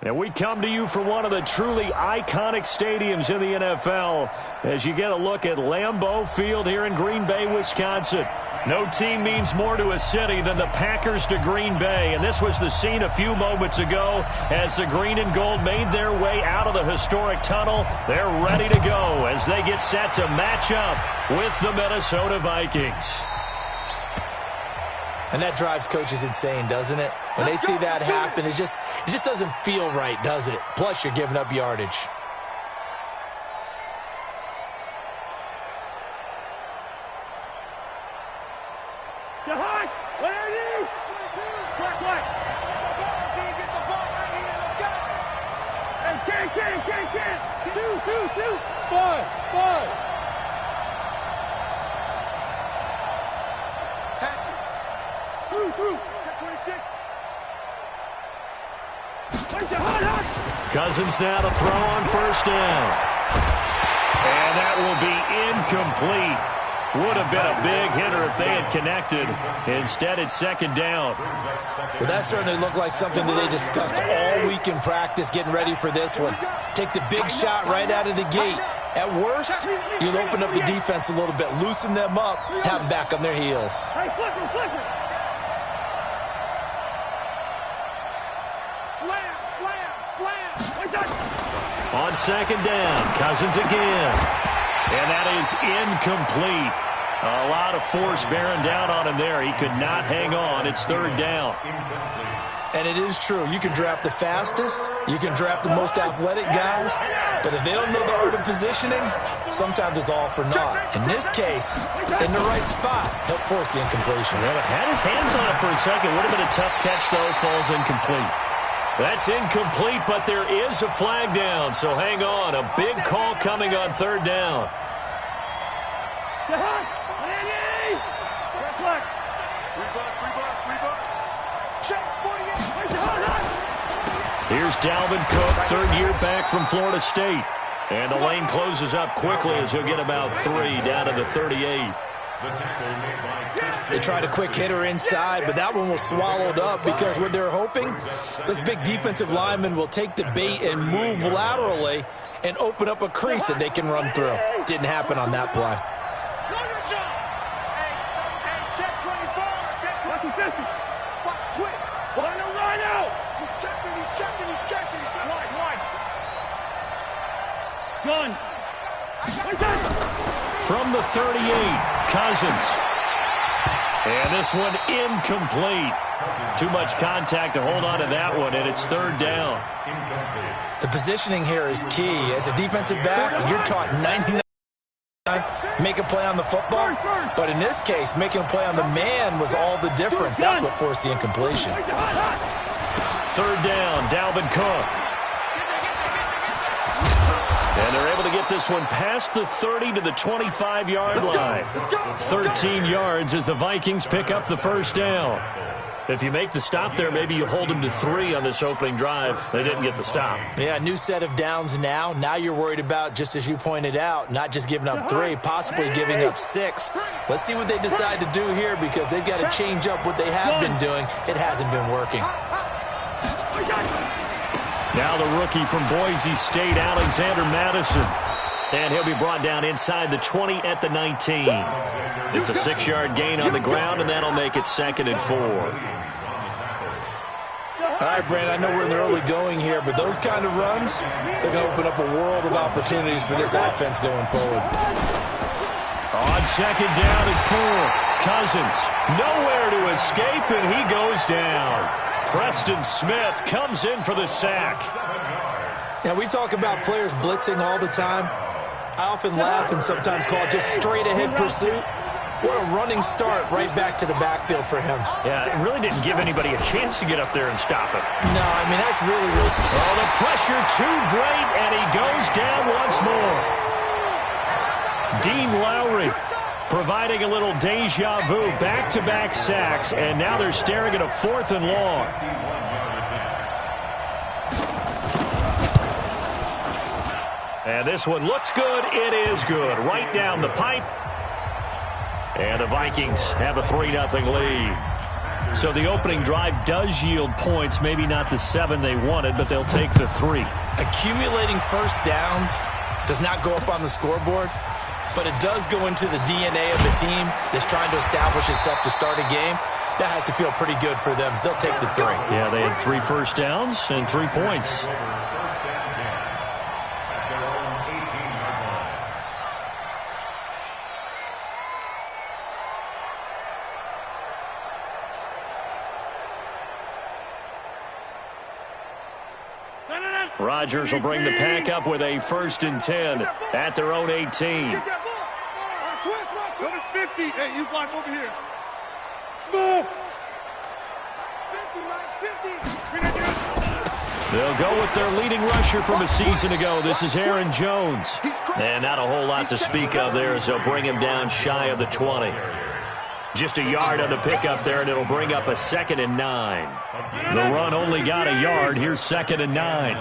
And we come to you from one of the truly iconic stadiums in the NFL as you get a look at Lambeau Field here in Green Bay, Wisconsin. No team means more to a city than the Packers to Green Bay, and this was the scene a few moments ago as the green and gold made their way out of the historic tunnel. They're ready to go as they get set to match up with the Minnesota Vikings. And that drives coaches insane, doesn't it? When they see that happen, it just doesn't feel right, does it? Plus, you're giving up yardage. Cousins now to throw on first down. And that will be incomplete. Would have been a big hitter if they had connected. Instead, it's second down. Well, that certainly looked like something that they discussed all week in practice, getting ready for this one. Take the big shot right out of the gate. At worst, you'll open up the defense a little bit, loosen them up, have them back on their heels. Hey, flip him. On second down, Cousins again. And that is incomplete. A lot of force bearing down on him there. He could not hang on. It's third down. And it is true. You can draft the fastest. You can draft the most athletic guys. But if they don't know the art of positioning, sometimes it's all for naught. In this case, in the right spot, he'll force the incompletion. Well, it had his hands on it for a second. Would have been a tough catch, though. Falls incomplete. That's incomplete, but there is a flag down, so hang on. A big call coming on third down. Here's Dalvin Cook, third year back from Florida State. And the lane closes up quickly as he'll get about 3 down to the 38. They tried a quick hitter inside, but that one was swallowed up because what they're hoping, this big defensive lineman will take the bait and move laterally and open up a crease that they can run through. Didn't happen on that play. From the 38, Cousins. And this one incomplete. Too much contact to hold on to that one, and it's third down. The positioning here is key. As a defensive back, you're taught 99 make a play on the football, but in this case, making a play on the man was all the difference. That's what forced the incompletion. Third down, Dalvin Cook. And they're able to get this one past the 30 to the 25-yard line. 13 yards as the Vikings pick up the first down. If you make the stop there, maybe you hold them to 3 on this opening drive. They didn't get the stop. Yeah, new set of downs now. Now you're worried about, just as you pointed out, not just giving up 3, possibly giving up 6. Let's see what they decide to do here because they've got to change up what they have been doing. It hasn't been working. Now the rookie from Boise State, Alexander Madison. And he'll be brought down inside the 20 at the 19. It's a 6-yard gain on the ground, and that'll make it 2nd and 4. All right, Brandon, I know we're in the early going here, but those kind of runs, they're going to open up a world of opportunities for this offense going forward. On second down and 4, Cousins nowhere to escape, and he goes down. Preston Smith comes in for the sack. Now, we talk about players blitzing all the time. I often laugh and sometimes call it just straight-ahead pursuit. What a running start right back to the backfield for him. Yeah, it really didn't give anybody a chance to get up there and stop it. No, I mean, that's really... Oh, the pressure too great, and he goes down once more. Dean Lowry providing a little deja vu, back-to-back sacks, and now they're staring at a 4th and long. And this one looks good. It is good. Right down the pipe. And the Vikings have a 3-0 lead. So the opening drive does yield points, maybe not the 7 they wanted, but they'll take the 3. Accumulating first downs does not go up on the scoreboard, but it does go into the DNA of the team that's trying to establish itself to start a game. That has to feel pretty good for them. They'll take the 3. Yeah, they had 3 first downs and 3 points. Rodgers will bring the pack up with a 1st and 10 at their own 18. Go to 50. Hey, you block over here. Smooth. 50, Max, 50. They'll go with their leading rusher from a season ago. This is Aaron Jones. And not a whole lot to speak of there as they'll bring him down shy of the 20. Just a yard on the pickup there, and it'll bring up a 2nd and 9. The run only got a yard. Here's 2nd and 9.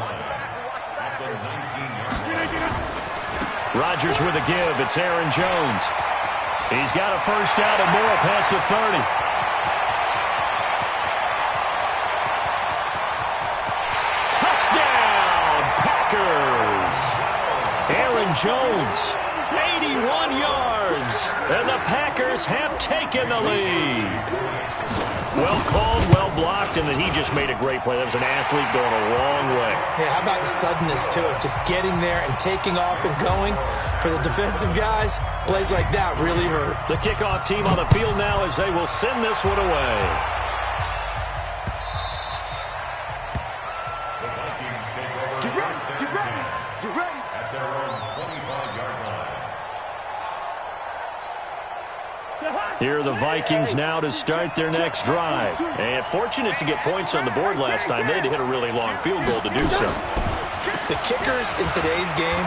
Rodgers with a give. It's Aaron Jones. He's got a 1st down and more past the 30. Touchdown, Packers! Aaron Jones, 81 yards, and the Packers have taken the lead. Well called, well blocked, and then he just made a great play. That was an athlete going a long way. Yeah, how about the suddenness to it? Just getting there and taking off and going. For the defensive guys, plays like that really hurt. The kickoff team on the field now as they will send this one away. Get ready, get ready, get ready. At their own 25-yard line. Here are the Vikings now to start their next drive. And fortunate to get points on the board last time. They had to hit a really long field goal to do so. The kickers in today's game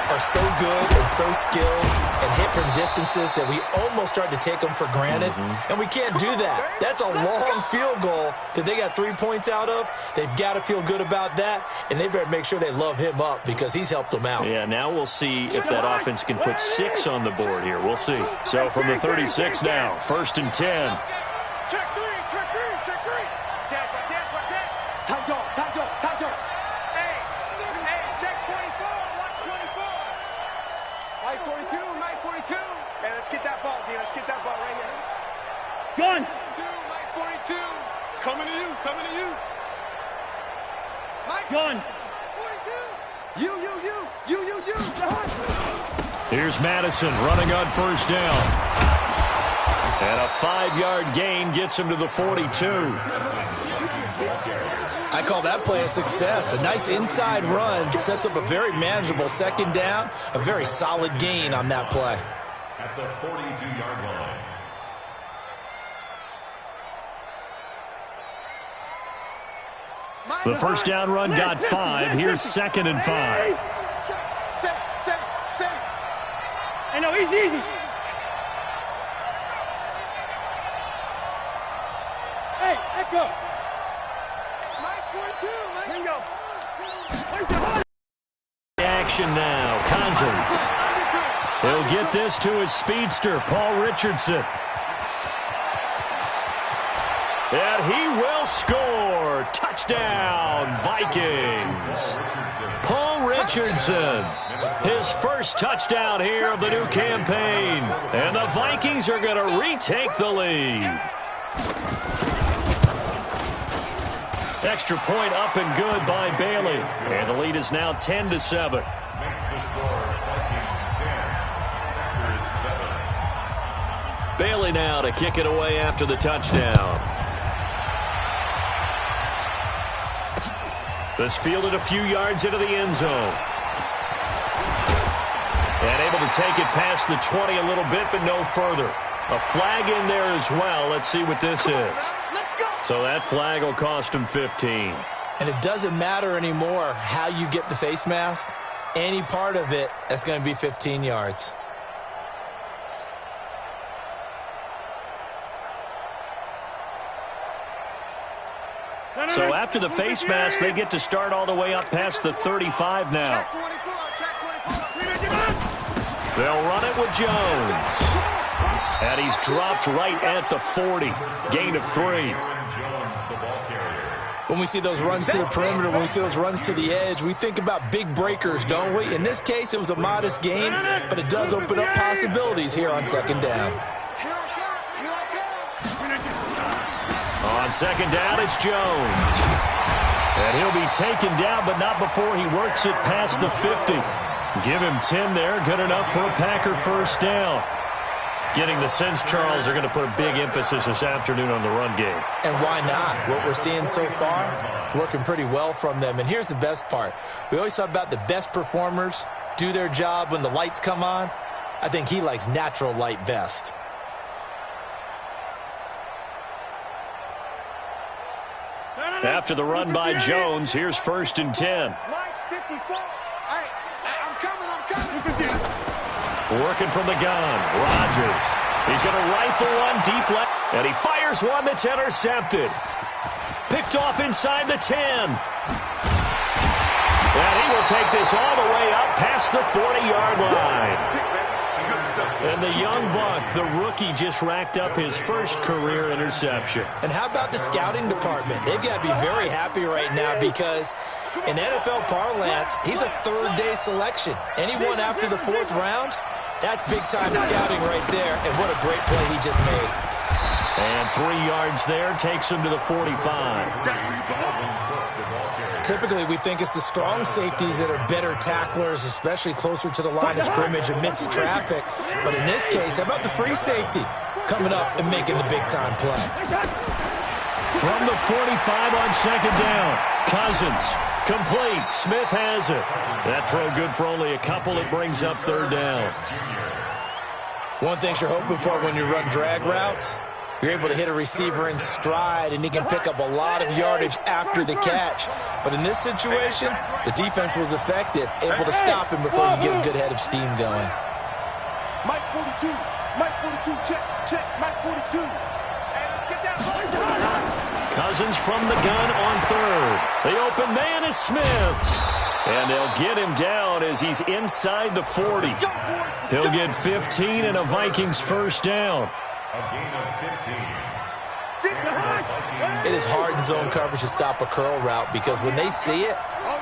are so good and so skilled and hit from distances that we almost start to take them for granted. And we can't do that. That's a long field goal that they got 3 points out of. They've got to feel good about that, and they better make sure they love him up because he's helped them out. Yeah, now we'll see if that offense can put 6 on the board here. We'll see. So from the 36 now, 1st and 10. Check 3, check 3, check 3. Check, check, check. Tight dog, tight dog, tight dog. Hey, check 24, watch 24. Mike 42, Mike 42. Hey, let's get that ball, D. Let's get that ball right here. Gun. 2, Mike 42. Coming to you, coming to you. Mike. Gun. 42. You. Here's Madison running on 1st down. And a 5-yard gain gets him to the 42. I call that play a success. A nice inside run sets up a very manageable 2nd down. A very solid gain on that play. At the 42-yard line. The 1st down run got 5. Here's 2nd and 5. Set. Hey, no, easy. Hey, echo. Mike's 42, Mike. Bingo. Action now, Cousins. He'll get this to his speedster, Paul Richardson. And he will score. Touchdown, Vikings. Paul Richardson, his 1st touchdown here of the new campaign. And the Vikings are going to retake the lead. Extra point up and good by Bailey. And the lead is now 10-7. Makes the score Vikings 10, Packers 7. Bailey now to kick it away after the touchdown. This fielded a few yards into the end zone. And able to take it past the 20 a little bit, but no further. A flag in there as well. Let's see what this is. So that flag will cost him 15. And it doesn't matter anymore how you get the face mask. Any part of it, that's going to be 15 yards. So after the face mask, they get to start all the way up past the 35 now. They'll run it with Jones. And he's dropped right at the 40. Gain of 3. When we see those runs to the perimeter, when we see those runs to the edge, we think about big breakers, don't we? In this case, it was a modest gain, but it does open up possibilities here on second down. On second down, it's Jones. And he'll be taken down, but not before he works it past the 50. Give him 10 there. Good enough for a Packer first down. Getting the sense Charles are going to put a big emphasis this afternoon on the run game. And why not? What we're seeing so far, it's working pretty well from them. And here's the best part. We always talk about the best performers do their job when the lights come on. I think he likes natural light best. After the run by Jones, here's 1st and 10. Mike 54. Hey, I'm coming. Working from the gun, Rodgers. He's going to rifle one deep left, and he fires one that's intercepted. Picked off inside the 10. And he will take this all the way up past the 40-yard line. And the young buck, the rookie, just racked up his first career interception. And how about the scouting department? They've got to be very happy right now because in NFL parlance, he's a third-day selection. Anyone after the 4th round, that's big-time scouting right there. And what a great play he just made. And 3 yards there takes him to the 45. Typically, we think it's the strong safeties that are better tacklers, especially closer to the line of scrimmage amidst traffic. But in this case, how about the free safety coming up and making the big-time play? From the 45 on second down, Cousins, complete. Smith has it. That throw good for only a couple. It brings up 3rd down. One thing you're hoping for when you run drag routes, you're able to hit a receiver in stride, and he can pick up a lot of yardage after the catch. But in this situation, the defense was effective, able to stop him before you get a good head of steam going. Mike 42. Mike 42. Check. Mike 42. Hey, let's get that ball. Cousins from the gun on 3rd. The open man is Smith. And they'll get him down as he's inside the 40. He'll get 15 and a Vikings first down. A gain of 15. It is hard in zone coverage to stop a curl route because when they see it,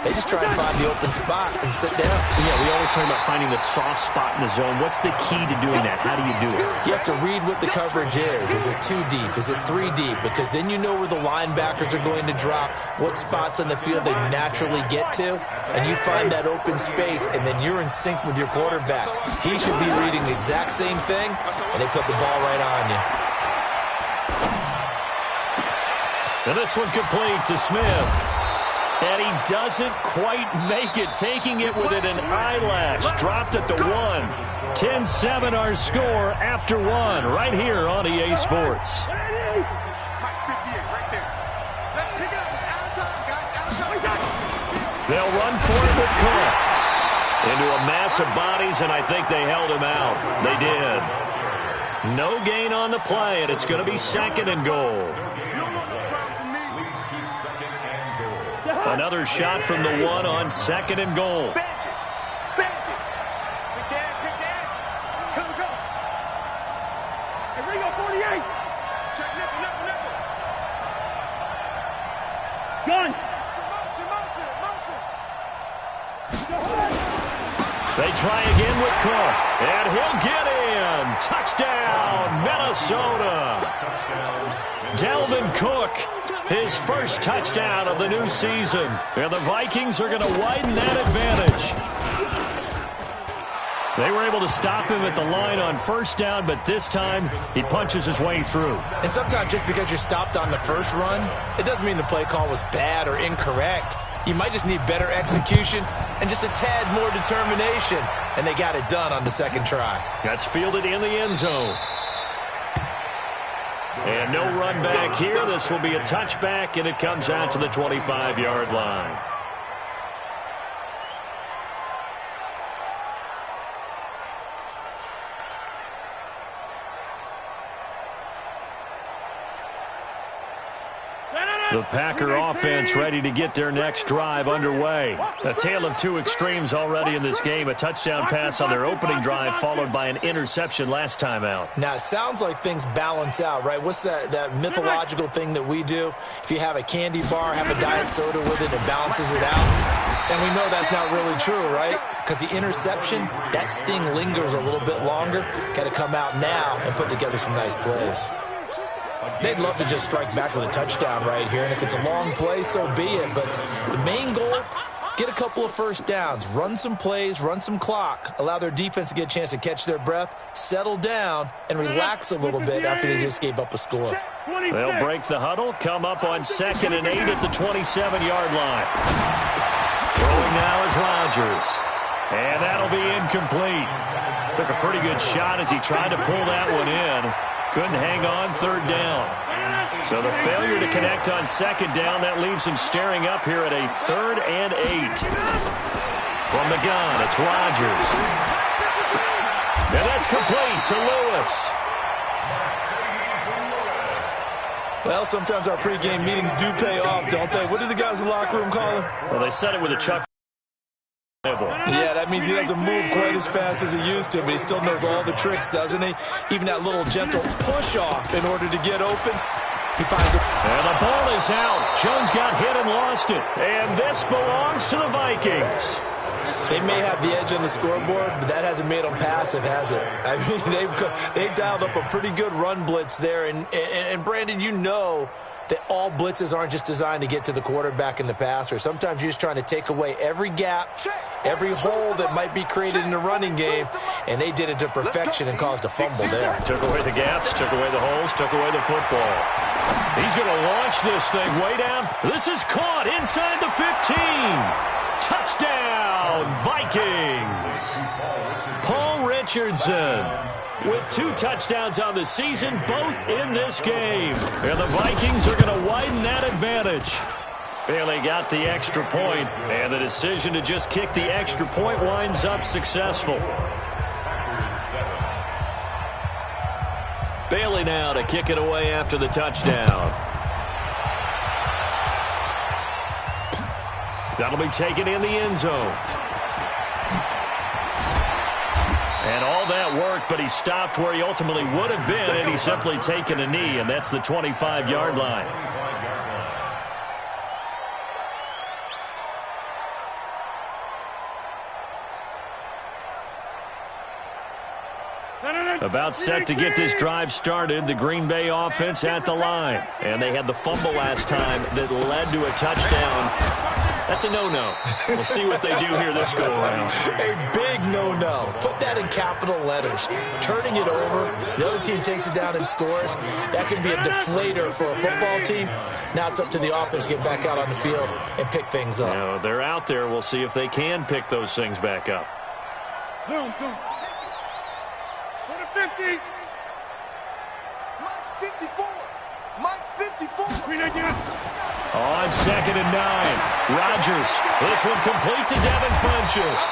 they just try and find the open spot and sit down. Yeah, we always talk about finding the soft spot in the zone. What's the key to doing that? How do you do it? You have to read what the coverage is. Is it 2 deep? Is it 3 deep? Because then you know where the linebackers are going to drop, what spots on the field they naturally get to, and you find that open space, and then you're in sync with your quarterback. He should be reading the exact same thing, and they put the ball right on you. And this one complete to Smith. And he doesn't quite make it, taking it within an eyelash. Dropped at the 1. 10-7 our score after 1 right here on EA Sports. Mike 58 right there. Let's pick it up. It's out of time, guys. Out of time. They'll run for it with Cook. Into a mass of bodies, and I think they held him out. They did. No gain on the play, and it's going to be 2nd and goal. Another shot from the 1 on 2nd and goal. Bend it. Pick the edge. Here we go. Hey, Ringo, 48. Check nickel. Gun. Motion. They try again with Cook, and he'll get in. Touchdown, Minnesota. Delvin Cook, his first touchdown of the new season. And the Vikings are going to widen that advantage. They were able to stop him at the line on first down, but this time he punches his way through. And sometimes just because you're stopped on the first run, it doesn't mean the play call was bad or incorrect. You might just need better execution and just a tad more determination. And they got it done on the second try. That's fielded in the end zone. And no run back here. This will be a touchback, and it comes out to the 25-yard line. The Packer offense ready to get their next drive underway. A tale of two extremes already in this game. A touchdown pass on their opening drive followed by an interception last time out. Now, it sounds like things balance out, right? What's that mythological thing that we do? If you have a candy bar, have a diet soda with it, it balances it out. And we know that's not really true, right? Because the interception, that sting lingers a little bit longer. Got to come out now and put together some nice plays. They'd love to just strike back with a touchdown right here, and if it's a long play, so be it. But the main goal, get a couple of first downs, run some plays, run some clock, allow their defense to get a chance to catch their breath, settle down, and relax a little bit after they just gave up a score. They'll break the huddle, come up on 2nd and 8 at the 27-yard line. Throwing now is Rodgers, and that'll be incomplete. Took a pretty good shot as he tried to pull that one in. Couldn't hang on 3rd down. So the failure to connect on 2nd down, that leaves him staring up here at a 3rd and 8. From the gun, it's Rodgers. And that's complete to Lewis. Well, sometimes our pregame meetings do pay off, don't they? What do the guys in the locker room call it? Well, they said it with a chuck. Yeah, that means he doesn't move quite as fast as he used to, but he still knows all the tricks, doesn't he? Even that little gentle push-off in order to get open. He finds it. And the ball is out. Jones got hit and lost it. And this belongs to the Vikings. They may have the edge on the scoreboard, but that hasn't made them passive, has it? I mean, they've dialed up a pretty good run blitz there. And Brandon, you know that all blitzes aren't just designed to get to the quarterback in the passer. Sometimes you're just trying to take away every gap, every hole that might be created in the running game, and they did it to perfection and caused a fumble there. Took away the gaps, took away the holes, took away the football. He's going to launch this thing way down. This is caught inside the 15. Touchdown, Vikings. Paul Richardson with 2 touchdowns on the season, both in this game. And the Vikings are going to widen that advantage. Bailey got the extra point, and the decision to just kick the extra point winds up successful. Bailey now to kick it away after the touchdown. That'll be taken in the end zone. And all that worked, but he stopped where he ultimately would have been, and he's simply taken a knee, and that's the 25-yard line. About set to get this drive started, the Green Bay offense at the line. And they had the fumble last time that led to a touchdown. That's a no-no. We'll see what they do here this go-around. A big no-no. Put that in capital letters. Turning it over, the other team takes it down and scores. That can be a deflator for a football team. Now it's up to the offense to get back out on the field and pick things up. Now, they're out there. We'll see if they can pick those things back up. Zoom. 50. Mike's 54. Mike's 54. On 2nd and 9. Rodgers. This one complete to Devin Funchess.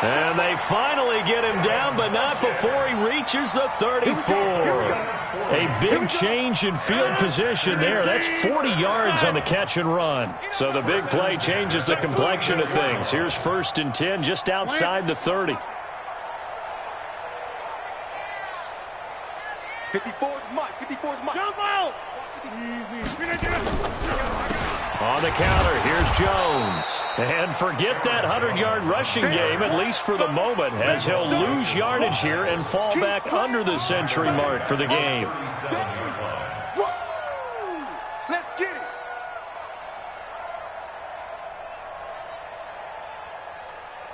And they finally get him down, but not before he reaches the 34. A big change in field position there. That's 40 yards on the catch and run. So the big play changes the complexion of things. Here's 1st and 10 just outside the 30. 54 is Mike. 54 is Mike. Jump out! On the counter, here's Jones. And forget that 100-yard rushing game, at least for the moment, as he'll lose yardage here and fall back under the century mark for the game. Let's get it.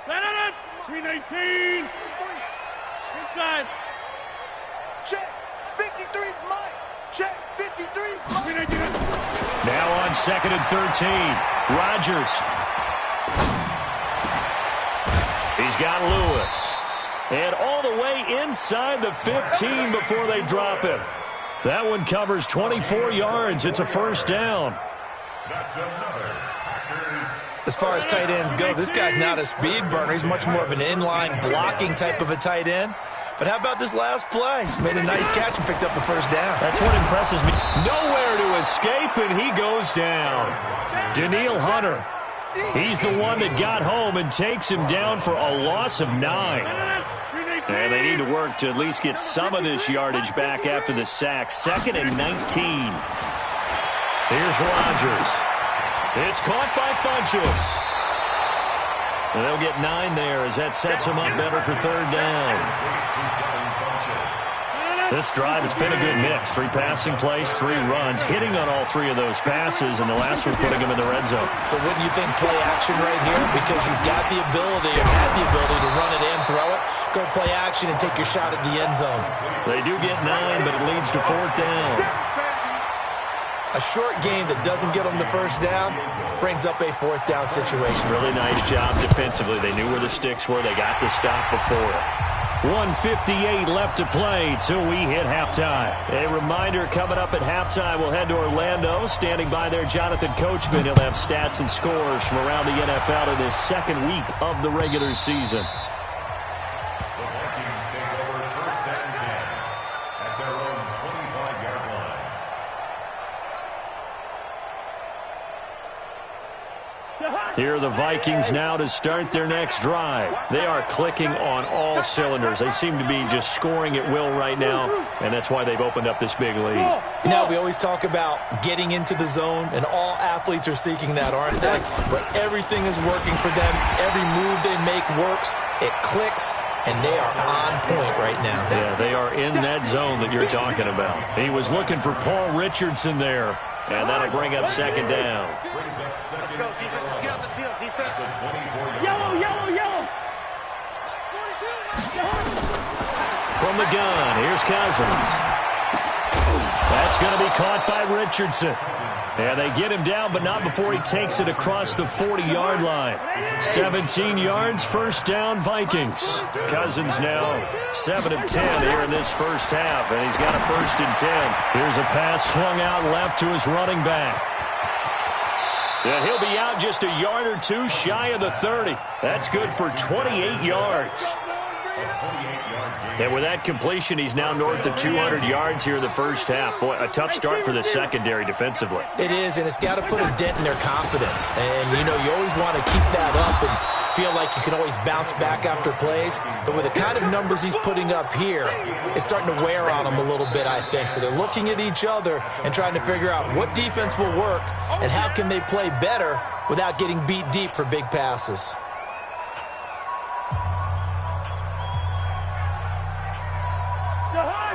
Stand 319. Inside. Check. 53 is Mike. Check. 53 is Mike. Now on 2nd and 13. Rodgers. He's got Lewis. And all the way inside the 15 before they drop him. That one covers 24 yards. It's a 1st down. As far as tight ends go, this guy's not a speed burner. He's much more of an inline blocking type of a tight end. But how about this last play? Made a nice catch and picked up a first down. That's what impresses me. Nowhere to escape, and he goes down. Danielle Hunter. He's the one that got home and takes him down for a loss of 9. And they need to work to at least get some of this yardage back after the sack. 2nd and 19. Here's Rodgers. It's caught by Funchess. And they'll get 9 there as that sets him up better for 3rd down. This drive, it's been a good mix. 3 passing plays, 3 runs, hitting on all 3 of those passes, and the last one putting him in the red zone. So wouldn't you think play action right here? Because you've got the ability, or had the ability to run it and throw it. Go play action and take your shot at the end zone. They do get 9, but it leads to 4th down. A short game that doesn't get them the first down brings up a 4th down situation. Really nice job defensively. They knew where the sticks were. They got the stop before it. 1:58 left to play till we hit halftime. A reminder coming up at halftime, we'll head to Orlando. Standing by there, Jonathan Coachman. He'll have stats and scores from around the NFL in this 2nd week of the regular season. The Vikings take over 1st and 10 at their own 25-yard line. Here are the Vikings now to start their next drive. They are clicking on all cylinders. They seem to be just scoring at will right now, and that's why they've opened up this big lead. You know, we always talk about getting into the zone, and all athletes are seeking that, aren't they? But everything is working for them. Every move they make works. It clicks, and they are on point right now. Yeah, they are in that zone that you're talking about. He was looking for Paul Richardson there. And that'll bring up 2nd down. Let's go, defense. Let's get off the field, defense. Yellow, yellow, yellow. From the gun, here's Cousins. That's going to be caught by Richardson. And they get him down, but not before he takes it across the 40-yard line. 17 yards, 1st down, Vikings. Cousins now 7 of 10 here in this first half, and he's got a 1st and 10. Here's a pass swung out left to his running back. And he'll be out just a yard or 2 shy of the 30. That's good for 28 yards. And with that completion, he's now north of 200 yards here in the first half. Boy, a tough start for the secondary defensively. It is, and it's got to put a dent in their confidence. And, you know, you always want to keep that up and feel like you can always bounce back after plays. But with the kind of numbers he's putting up here, it's starting to wear on them a little bit, I think. So they're looking at each other and trying to figure out what defense will work and how can they play better without getting beat deep for big passes.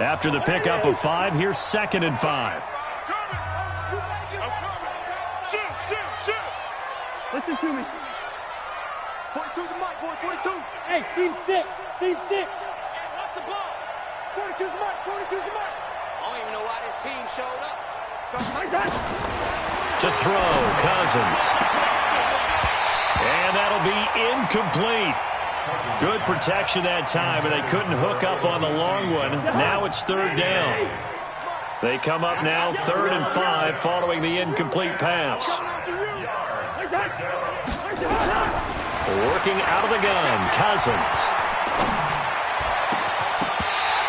After the pickup of 5, here's 2nd and 5. Listen to me. 42 the mic, boys, 42. Hey, seam 6, seam 6. Hey, watch the ball. 42's the mic, 42's the mic. I don't even know why this team showed up. To throw, Cousins. And that'll be incomplete. Good protection that time, and they couldn't hook up on the long one. Now it's 3rd down. They come up now 3rd and 5 following the incomplete pass. Working out of the gun, Cousins.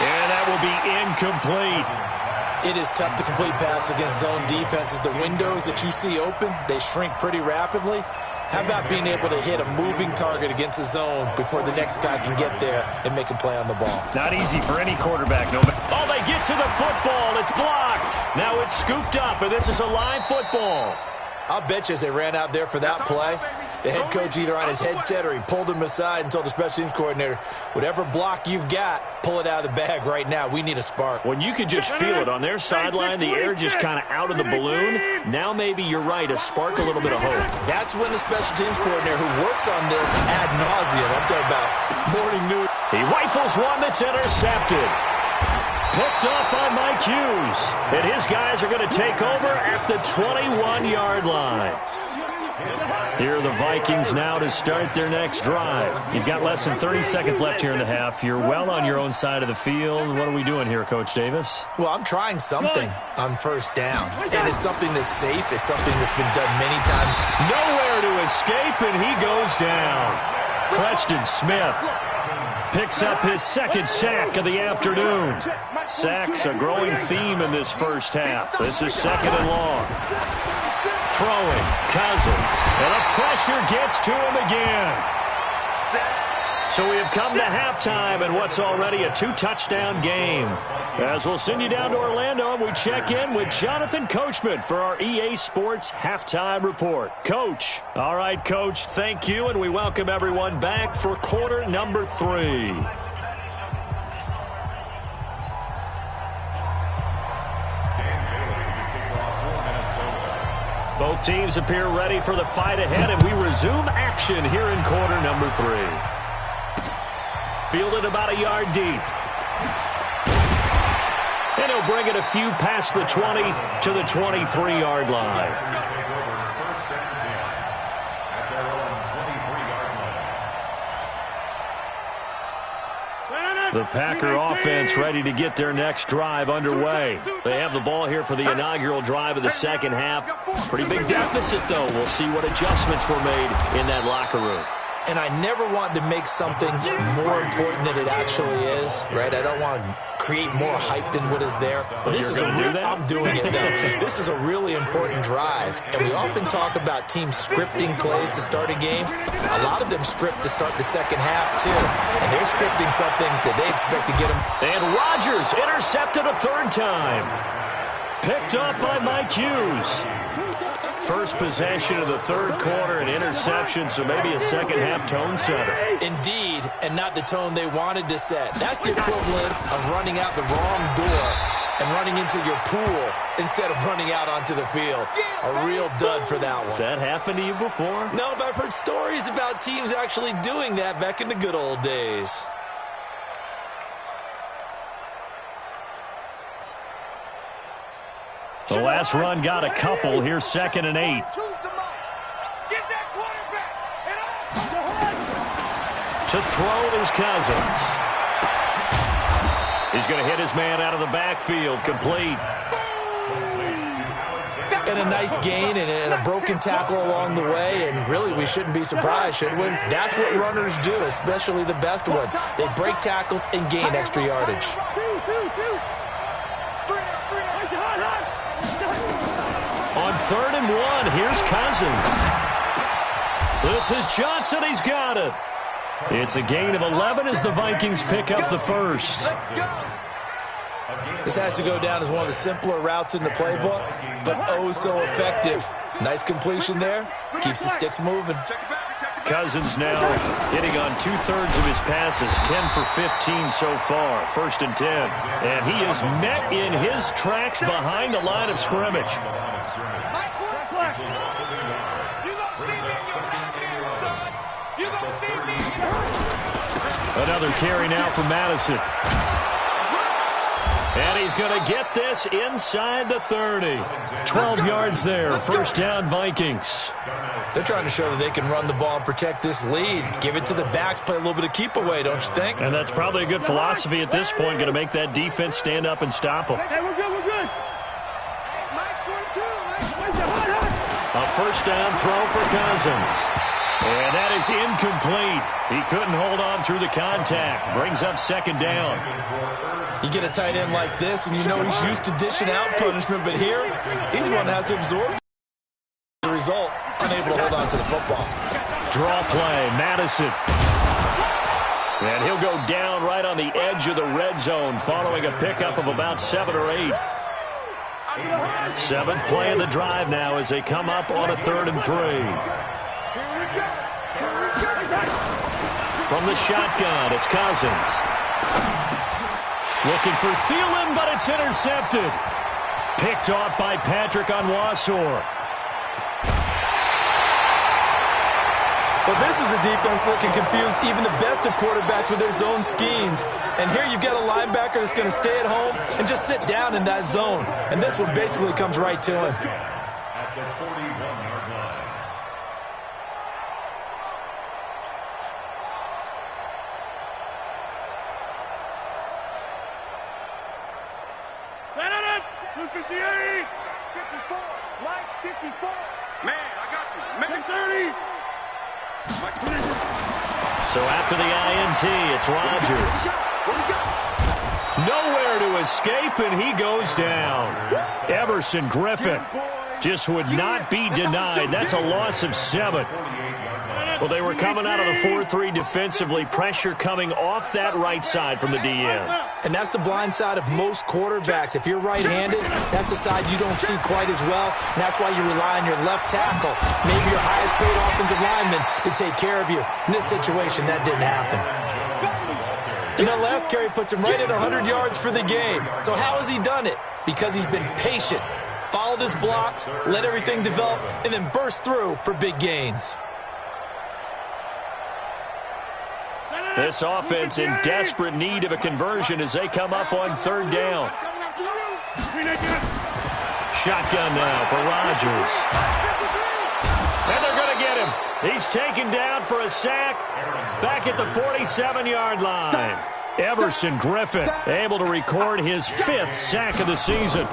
And that will be incomplete. It is tough to complete passes against zone defenses. The windows that you see open, they shrink pretty rapidly. How about being able to hit a moving target against a zone before the next guy can get there and make a play on the ball? Not easy for any quarterback. No. Oh, they get to the football. It's blocked. Now it's scooped up, and this is a live football. I'll bet you as they ran out there for that play, the head coach either on his headset or he pulled him aside and told the special teams coordinator, whatever block you've got, pull it out of the bag right now. We need a spark. When you can just feel it on their sideline, the air just kind of out of the balloon. Now maybe you're right, a spark, a little bit of hope. That's when the special teams coordinator who works on this ad nauseum, I'm talking about morning news. He rifles one that's intercepted. Picked up by Mike Hughes. And his guys are going to take over at the 21-yard line. Here are the Vikings now to start their next drive. You've got less than 30 seconds left here in the half. You're well on your own side of the field. What are we doing here, Coach Davis? Well, I'm trying something on 1st down. And it's something that's safe. It's something that's been done many times. Nowhere to escape, and he goes down. Preston Smith. picks up his second sack of the afternoon. Sacks a growing theme in this first half. This is second and long. Throwing, Cousins, and the pressure gets to him again. So we have come to halftime in what's already a 2-touchdown game. As we'll send you down to Orlando, and we check in with Jonathan Coachman for our EA Sports Halftime Report. Coach. All right, Coach, thank you, and we welcome everyone back for quarter number 3. Both teams appear ready for the fight ahead, and we resume action here in quarter number 3. Fielded about a yard deep. And he'll bring it a few past the 20 to the 23-yard line. The Packer offense ready to get their next drive underway. They have the ball here for the inaugural drive of the second half. Pretty big deficit, though. We'll see what adjustments were made in that locker room. And I never want to make something more important than it actually is, right? I don't want to create more hype than what is there. But this is I'm doing it, though. This is a really important drive. And we often talk about teams scripting plays to start a game. A lot of them script to start the second half, too. And they're scripting something that they expect to get them. And Rodgers intercepted a third time. Picked up by Mike Hughes. First possession of the third quarter, an interception, so maybe a second-half tone setter. Indeed, and not the tone they wanted to set. That's the equivalent of running out the wrong door and running into your pool instead of running out onto the field. A real dud for that one. Has that happened to you before? No, but I've heard stories about teams actually doing that back in the good old days. The last run got a couple. Here's 2nd and 8. To throw is Cousins. He's going to hit his man out of the backfield. Complete. And a nice gain and a broken tackle along the way. And really, we shouldn't be surprised, should we? That's what runners do, especially the best ones. They break tackles and gain extra yardage. On 3rd and 1, here's Cousins. This is Johnson. He's got it. It's a gain of 11 as the Vikings pick up the first. This has to go down as one of the simpler routes in the playbook, but oh so effective. Nice completion there. Keeps the sticks moving. Cousins now hitting on 2/3 of his passes, 10 for 15 so far. 1st and 10. And he is met in his tracks behind the line of scrimmage. Another carry now for Madison. And he's going to get this inside the 30. 12 yards there. First down, Vikings. They're trying to show that they can run the ball and protect this lead. Give it to the backs, play a little bit of keep away, don't you think? And that's probably a good philosophy at this point. Going to make that defense stand up and stop them. Hey, we're good, we're good. A first down throw for Cousins. And that is incomplete. He couldn't hold on through the contact. Brings up 2nd down. You get a tight end like this, and you know he's used to dishing out punishment, but here, he's the one that has to absorb the result, unable to hold on to the football. Draw play, Madison. And he'll go down right on the edge of the red zone following a pickup of about 7 or 8. 7th play of the drive now as they come up on a 3rd and 3. From the shotgun, it's Cousins. Looking for Thielen, but it's intercepted. Picked off by Patrick Onwuasor. Well, this is a defense that can confuse even the best of quarterbacks with their zone schemes. And here you've got a linebacker that's going to stay at home and just sit down in that zone. And this one basically comes right to him. At the 41-yard line. Fanatic! 258! 54! Right 54! Man, I got you. Make it 30! So after the INT, it's Rodgers. Nowhere to escape, and he goes down. Everson Griffin just would not be denied. That's a loss of 7. Well, they were coming out of the 4-3 defensively. Pressure coming off that right side from the DN. And that's the blind side of most quarterbacks. If you're right-handed, that's the side you don't see quite as well. And that's why you rely on your left tackle, maybe your highest-paid offensive lineman, to take care of you. In this situation, that didn't happen. And that last carry puts him right at 100 yards for the game. So how has he done it? Because he's been patient, followed his blocks, let everything develop, and then burst through for big gains. This offense in desperate need of a conversion as they come up on 3rd down. Shotgun now for Rodgers. And they're going to get him. He's taken down for a sack back at the 47-yard line. Everson Griffin able to record his 5th sack of the season.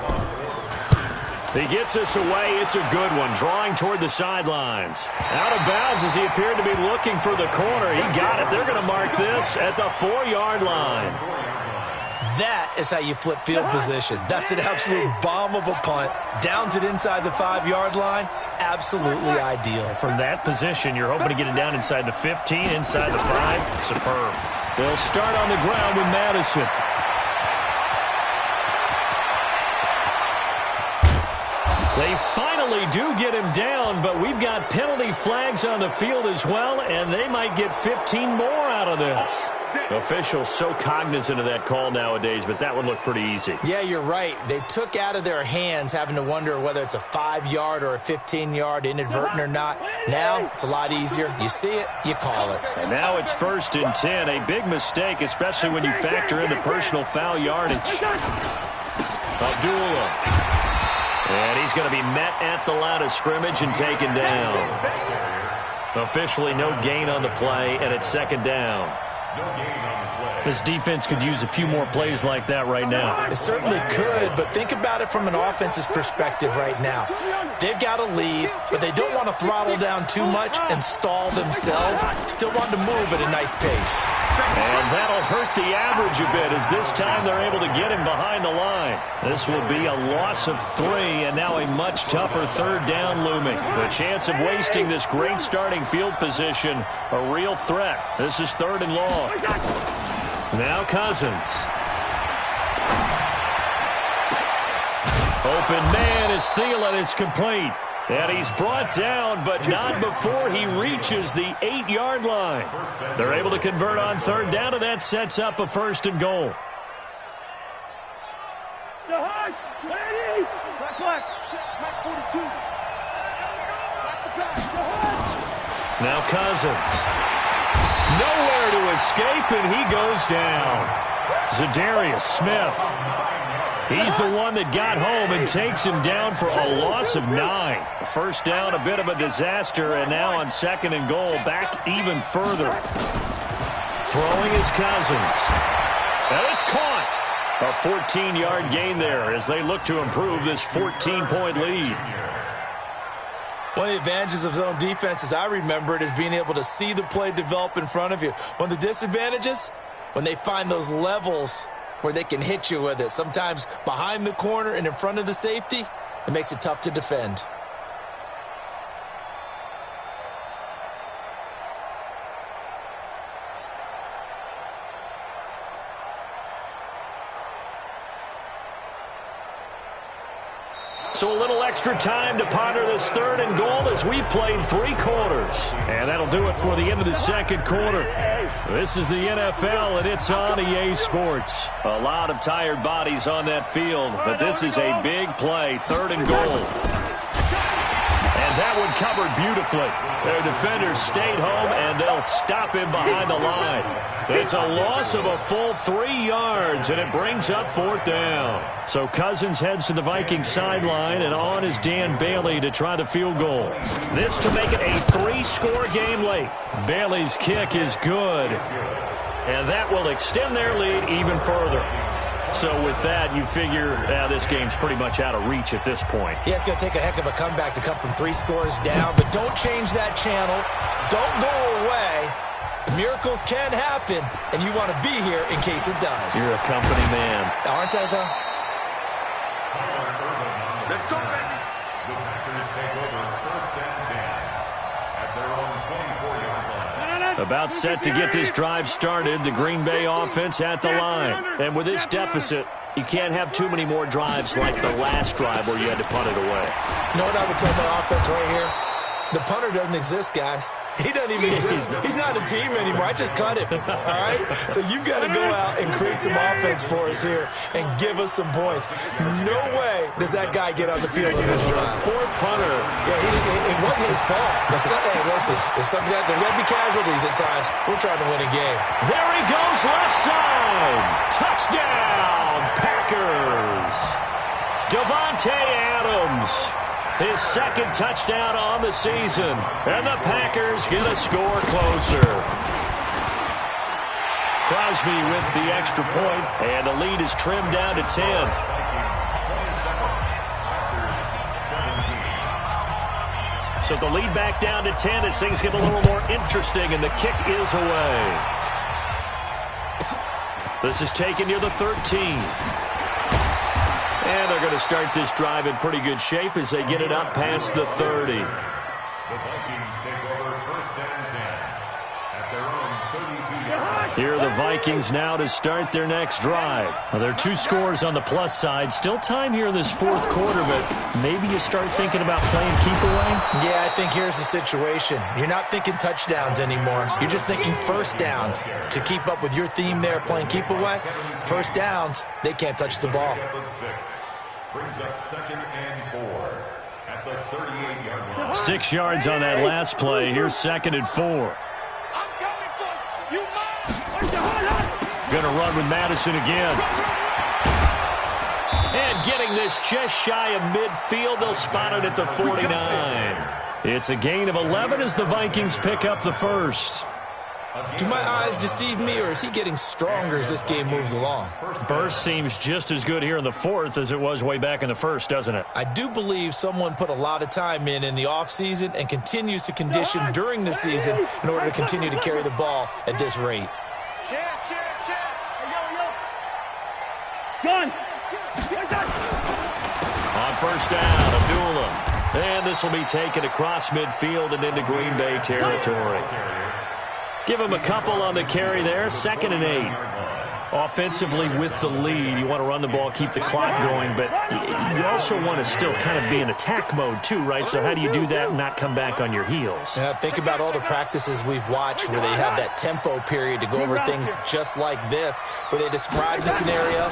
He gets us away. It's a good one. Drawing toward the sidelines. Out of bounds as he appeared to be looking for the corner. He got it. They're going to mark this at the 4-yard line. That is how you flip field position. That's an absolute bomb of a punt. Downs it inside the 5-yard line. Absolutely ideal. From that position, you're hoping to get it down inside the 15, inside the 5. Superb. They'll start on the ground with Madison. They finally do get him down, but we've got penalty flags on the field as well, and they might get 15 more out of this. Officials so cognizant of that call nowadays, but that would look pretty easy. Yeah, you're right. They took out of their hands having to wonder whether it's a 5-yard or a 15-yard, inadvertent or not. Now it's a lot easier. You see it, you call it. And now it's 1st and 10. A big mistake, especially when you factor in the personal foul yardage. Abdullah. And he's going to be met at the line of scrimmage and taken down. Officially no gain on the play, and it's 2nd down. This defense could use a few more plays like that right now. It certainly could, but think about it from an offense's perspective right now. They've got a lead, but they don't want to throttle down too much and stall themselves. Still want to move at a nice pace. And that'll hurt the average a bit as this time they're able to get him behind the line. This will be a loss of 3, and now a much tougher 3rd down looming. The chance of wasting this great starting field position, a real threat. This is 3rd and long. Now Cousins. Open man is Thielen. It's complete. And he's brought down, but not before he reaches the 8-yard line. They're able to convert on 3rd down, and that sets up a 1st and goal. Now Cousins. Nowhere to escape, and he goes down. Zadarius Smith. He's the one that got home and takes him down for a loss of 9. 1st down, a bit of a disaster, and now on 2nd and goal, back even further. Throwing is Cousins. And it's caught. A 14-yard gain there as they look to improve this 14-point lead. One of the advantages of zone defense, as I remember it, is being able to see the play develop in front of you. One of the disadvantages, when they find those levels where they can hit you with it, sometimes behind the corner and in front of the safety, it makes it tough to defend. So a little extra time to ponder this 3rd and goal as we've played 3 quarters. And that'll do it for the end of the 2nd quarter. This is the NFL, and it's on EA Sports. A lot of tired bodies on that field, but this is a big play, 3rd and goal. And that one covered beautifully. Their defenders stayed home, and they'll stop him behind the line. It's a loss of a full 3 yards, and it brings up 4th down. So Cousins heads to the Vikings sideline, and on is Dan Bailey to try the field goal. This to make it a 3-score game late. Bailey's kick is good, and that will extend their lead even further. So with that, you figure this game's pretty much out of reach at this point. Yeah, it's going to take a heck of a comeback to come from 3 scores down, but don't change that channel. Don't go away. Miracles can happen, and you want to be here in case it does. You're a company man. Aren't I, though? Let's go, baby. The Packers take over first and 10 at their own 24-yard line. About set to get this drive started. The Green Bay offense at the line. And with this deficit, you can't have too many more drives like the last drive where you had to punt it away. You know what I would tell my offense right here? The punter doesn't exist, guys. He doesn't even exist. He's not a team anymore. I just cut him, all right? So you've got to go out and create some offense for us here and give us some points. No way does that guy get on the field in this drive. Poor punter. Yeah, it wasn't his fault. Hey, listen, there's something there's got to be casualties at times. We're trying to win a game. There he goes, left side. Touchdown, Packers. Davante Adams. His second touchdown on the season. And the Packers get a score closer. Crosby with the extra point, and the lead is trimmed down to 10. So the lead back down to 10 as things get a little more interesting, and the kick is away. This is taken near the 13. And they're going to start this drive in pretty good shape as they get it up past the 30. The Vikings take over first and 10 at their own 32-yard line. Here are the Vikings now to start their next drive. Well, there are 2 scores on the plus side. Still time here in this fourth quarter, but maybe you start thinking about playing keep away? Yeah, I think here's the situation. You're not thinking touchdowns anymore. You're just thinking first downs. To keep up with your theme there, playing keep away, first downs, they can't touch the ball. Brings up second and 4 at the 38-yard line. 6 yards on that last play. Here's second and 4. I'm coming for you. Going to run with Madison again. And getting this just shy of midfield. They'll spot it at the 49. It's a gain of 11 as the Vikings pick up the first. Do my eyes deceive me, or is he getting stronger as this game moves along? Burst seems just as good here in the fourth as it was way back in the first, doesn't it? I do believe someone put a lot of time in the offseason and continues to condition during the season in order to continue to carry the ball at this rate. Chance. Hey, yo. Gun. On first down, Abdullah. And this will be taken across midfield and into Green Bay territory. Give him a couple on the carry there. Second and 8. Offensively with the lead, you want to run the ball, keep the clock going, but you also want to still kind of be in attack mode too, right? So how do you do that and not come back on your heels? Yeah, think about all the practices we've watched where they have that tempo period to go over things just like this, where they describe the scenario,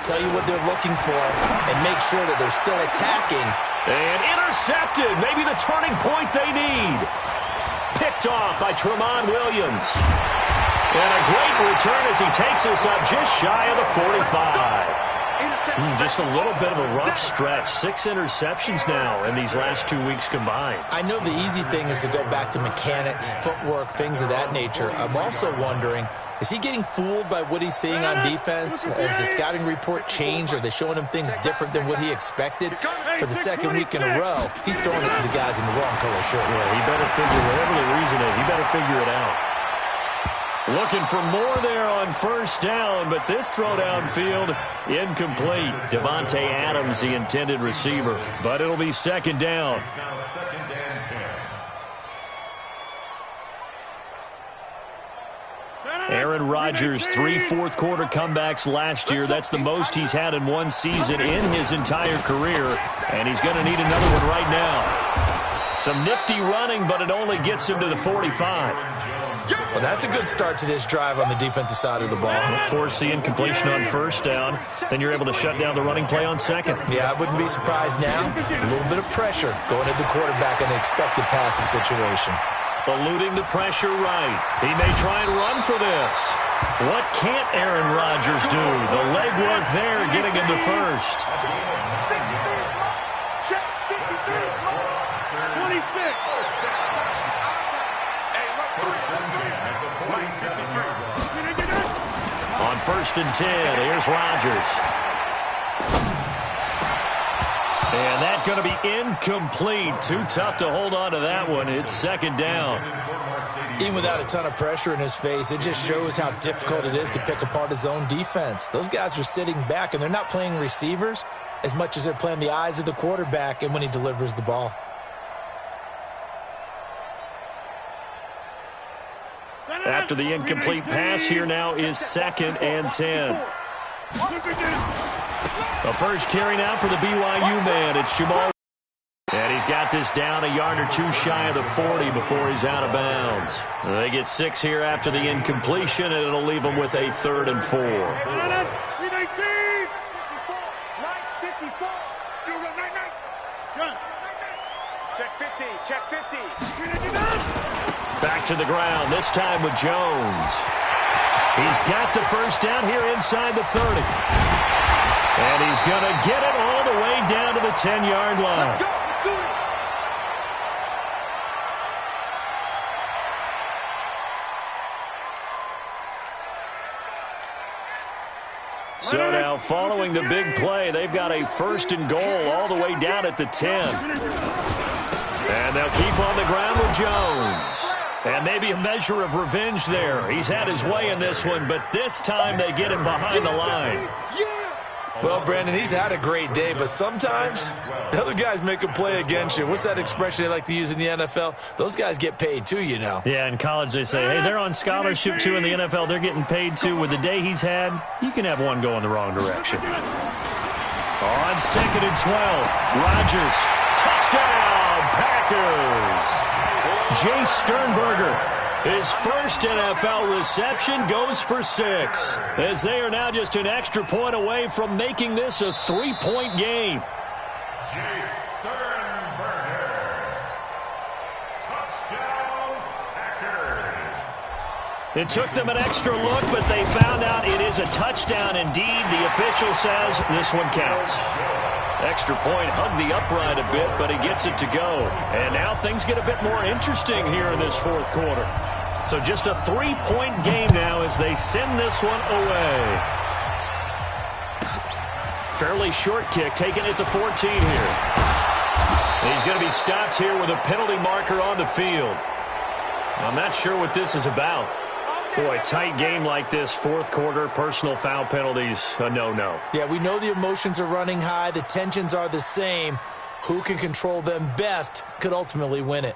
tell you what they're looking for, and make sure that they're still attacking. And intercepted, maybe the turning point they need. Picked off by Tramon Williams. And a great return as he takes us up just shy of the 45. Just a little bit of a rough stretch. 6 interceptions now in these last 2 weeks combined. I know the easy thing is to go back to mechanics, footwork, things of that nature. I'm also wondering, is he getting fooled by what he's seeing on defense? Has the scouting report changed? Are they showing him things different than what he expected? For the second week in a row, he's throwing it to the guys in the wrong color shirts. Yeah, he better figure, whatever the reason is, he better figure it out. Looking for more there on first down, but this throw downfield incomplete. Davante Adams, the intended receiver, but it'll be second down. It's now second and 10. Aaron Rodgers, 3 fourth-quarter comebacks last year. That's the most he's had in one season in his entire career, and he's going to need another one right now. Some nifty running, but it only gets him to the 45. Well, that's a good start to this drive on the defensive side of the ball. Force the incompletion on first down. Then you're able to shut down the running play on second. Yeah, I wouldn't be surprised now. A little bit of pressure going at the quarterback in an expected passing situation. Eluding the pressure right. He may try and run for this. What can't Aaron Rodgers do? The legwork there getting him to first. Check 53. 25. On first and 10, here's Rodgers. And that's going to be incomplete. Too tough to hold on to that one. It's second down. Even without a ton of pressure in his face, it just shows how difficult it is to pick apart his own defense. Those guys are sitting back, and they're not playing receivers as much as they're playing the eyes of the quarterback and when he delivers the ball. After the incomplete pass, here now is 2nd and 10. The first carry now for the BYU man. It's Jamal. And he's got this down a yard or two shy of the 40 before he's out of bounds. They get 6 here after the incompletion, and it'll leave them with a 3rd and 4. Check 50, check 50. Back to the ground, this time with Jones. He's got the first down here inside the 30. And he's going to get it all the way down to the 10-yard line. Let's go, let's do it. So now, following the big play, they've got a 1st and goal all the way down at the 10. And they'll keep on the ground with Jones. And maybe a measure of revenge there. He's had his way in this one, but this time they get him behind the line. Well, Brandon, he's had a great day, but sometimes the other guys make a play against you. What's that expression they like to use in the NFL? Those guys get paid too, you know. Yeah, in college they say, hey, they're on scholarship too. In the NFL, they're getting paid too. With the day he's had, you can have one go in the wrong direction. On 2nd and 12, Rodgers, touchdown, Packers. Jay Sternberger, his first NFL reception, goes for 6, as they are now just an extra point away from making this a 3-point game. Jay Sternberger. Touchdown, Packers. It took them an extra look, but they found out it is a touchdown indeed. The official says this one counts. Extra point hugged the upright a bit, but he gets it to go. And now things get a bit more interesting here in this 4th quarter. So just a 3-point game now as they send this one away. Fairly short kick, taking it to 14 here. And he's going to be stopped here with a penalty marker on the field. I'm not sure what this is about. Boy, tight game like this, 4th quarter, personal foul penalties, a no-no. Yeah, we know the emotions are running high. The tensions are the same. Who can control them best could ultimately win it.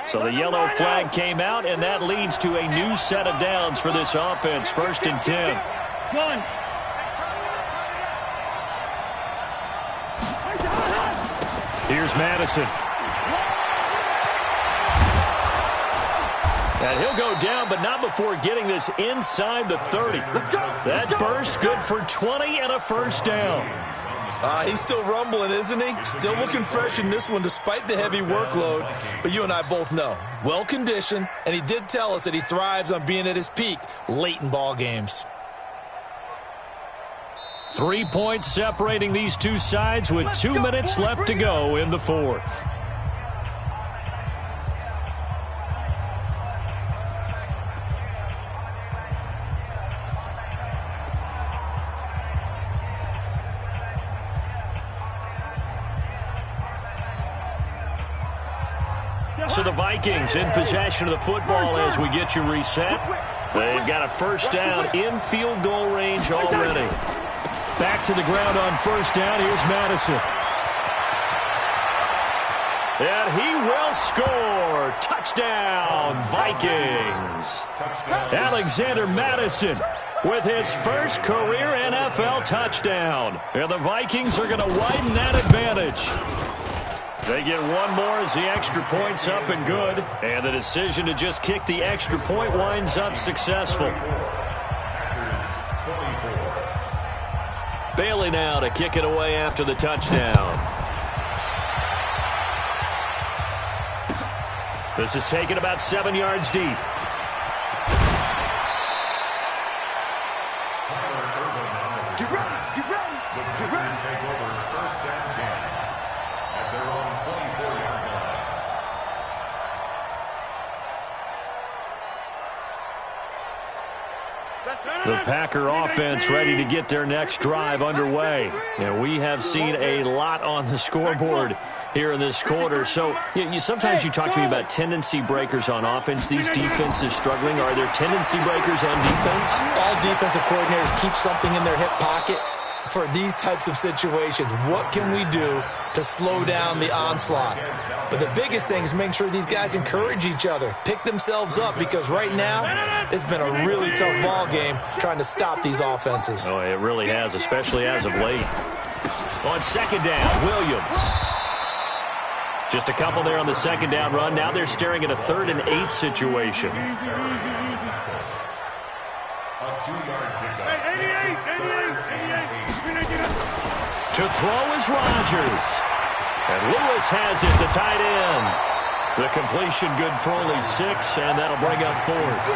So the yellow flag came out, and that leads to a new set of downs for this offense. 1st and 10. One. Here's Madison. And he'll go down, but not before getting this inside the 30. That burst good for 20 and a first down. He's still rumbling, isn't he? Still looking fresh in this one despite the heavy workload. But you and I both know, well-conditioned, and he did tell us that he thrives on being at his peak late in ball games. 3 points separating these two sides with 2 minutes left to go in the 4th. So the Vikings in possession of the football as we get you reset. They've got a first down in field goal range already. Back to the ground on first down. Here's Madison. And he will score. Touchdown, Vikings. Alexander Madison with his first career NFL touchdown. And the Vikings are going to widen that advantage. They get one more as the extra point's up and good. And the decision to just kick the extra point winds up successful. Bailey now to kick it away after the touchdown. This is taken about 7 yards deep. Get ready, get ready, get ready. Take over 1st and 10 at their own 24-yard The Packer offense ready to get their next drive underway. And we have seen a lot on the scoreboard here in this quarter. So sometimes you talk to me about tendency breakers on offense. These defenses struggling. Are there tendency breakers on defense? All defensive coordinators keep something in their hip pocket for these types of situations. What can we do to slow down the onslaught? But the biggest thing is making sure these guys encourage each other, pick themselves up, because right now it's been a really tough ball game trying to stop these offenses. Oh, it really has, especially as of late. On second down, Williams. Just a couple there on the second down run. Now they're staring at a 3rd and 8 situation. To throw is Rodgers. And Lewis has it, the tight end. The completion good for only 6, and that'll bring up 4th.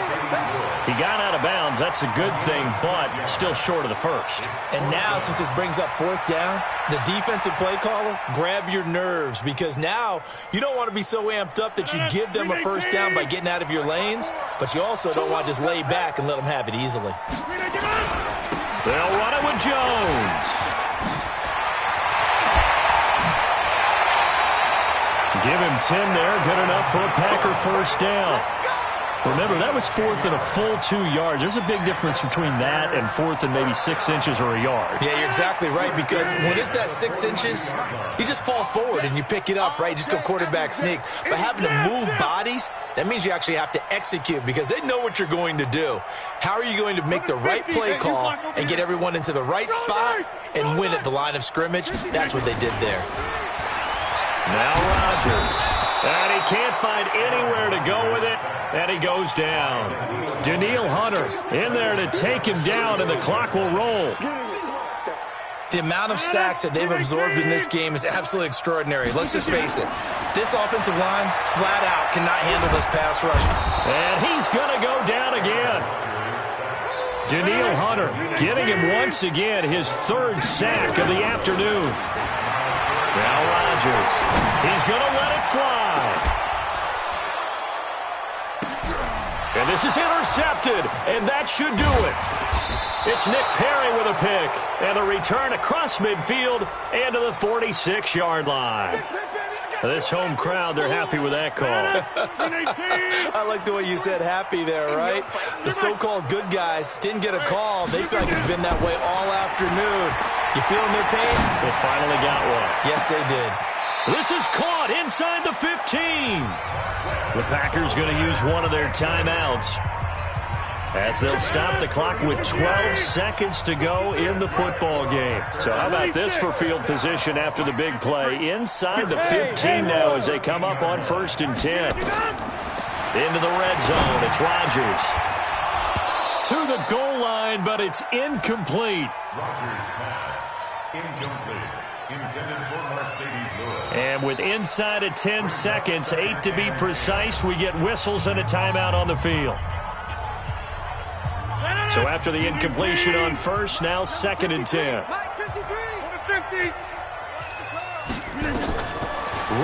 He got out of bounds. That's a good thing, but still short of the 1st. And now, since this brings up 4th down, the defensive play caller, grab your nerves, because now you don't want to be so amped up that you give them a 1st down by getting out of your lanes, but you also don't want to just lay back and let them have it easily. They'll run it with Jones. Give him 10 there. Good enough for a Packer 1st down. Remember, that was 4th and a full 2 yards. There's a big difference between that and 4th and maybe 6 inches or a yard. Yeah, you're exactly right, because when it's that 6 inches, you just fall forward and you pick it up, right? You just go quarterback sneak. But having to move bodies, that means you actually have to execute, because they know what you're going to do. How are you going to make the right play call and get everyone into the right spot and win at the line of scrimmage? That's what they did there. Now Rodgers. And he can't find anywhere to go with it. And he goes down. Danielle Hunter in there to take him down, and the clock will roll. The amount of sacks that they've absorbed in this game is absolutely extraordinary. Let's just face it. This offensive line, flat out, cannot handle this pass rush. And he's going to go down again. Danielle Hunter getting him once again, his 3rd sack of the afternoon. Now Rodgers. He's going to let it fly. And this is intercepted, and that should do it. It's Nick Perry with a pick, and a return across midfield and to the 46-yard line. This home crowd, they're happy with that call. I like the way you said happy there, right? The so-called good guys didn't get a call. They feel like it's been that way all afternoon. You feeling their pain? They finally got one. Yes, they did. This is caught inside the 15. The Packers going to use one of their timeouts as they'll stop the clock with 12 seconds to go in the football game. So how about this for field position after the big play? Inside the 15 now as they come up on 1st and 10. Into the red zone. It's Rodgers. To the goal line, but it's incomplete. Rodgers pass. Incomplete. Intended for Mercedes-Lewis. And with inside of 10 seconds, 8 to be precise, we get whistles and a timeout on the field. So after the incompletion on 1st, now 2nd and 10.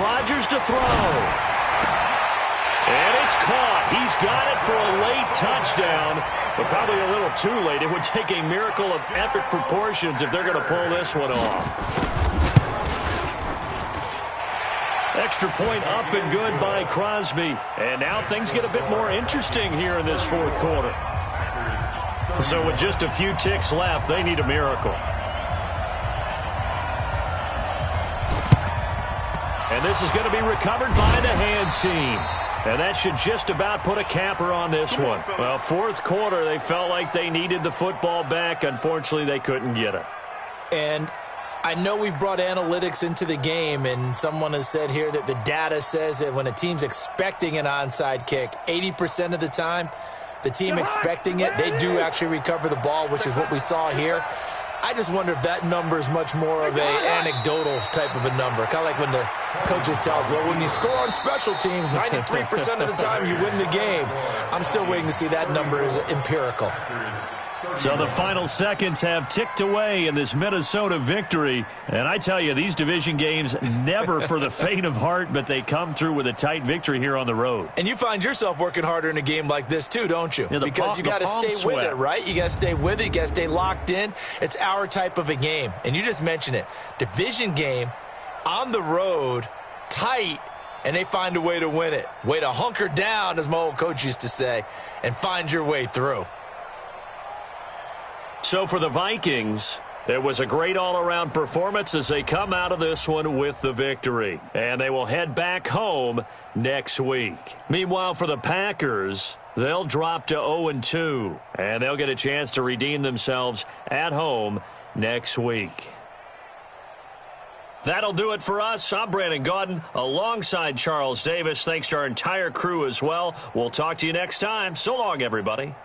Rodgers to throw. And it's caught. He's got it for a late touchdown, but probably a little too late. It would take a miracle of epic proportions if they're going to pull this one off. Extra point up and good by Crosby. And now things get a bit more interesting here in this 4th quarter. So with just a few ticks left, they need a miracle. And this is going to be recovered by the hands team. And that should just about put a capper on this one. Well, 4th quarter, they felt like they needed the football back. Unfortunately, they couldn't get it. And I know we've brought analytics into the game, and someone has said here that the data says that when a team's expecting an onside kick, 80% of the time, the team expecting it, they do actually recover the ball, which is what we saw here. I just wonder if that number is much more of an anecdotal type of a number. Kind of like when the coaches tell us, well, when you score on special teams, 93% of the time you win the game. I'm still waiting to see that number is empirical. So the final seconds have ticked away in this Minnesota victory. And I tell you, these division games never for the faint of heart, but they come through with a tight victory here on the road. And you find yourself working harder in a game like this too, don't you? Yeah, because you got to stay sweat with it, right? You got to stay with it. You got to stay locked in. It's our type of a game. And you just mentioned it. Division game, on the road, tight, and they find a way to win it. Way to hunker down, as my old coach used to say, and find your way through. So for the Vikings, it was a great all-around performance as they come out of this one with the victory. And they will head back home next week. Meanwhile, for the Packers, they'll drop to 0-2. And they'll get a chance to redeem themselves at home next week. That'll do it for us. I'm Brandon Gaudin alongside Charles Davis. Thanks to our entire crew as well. We'll talk to you next time. So long, everybody.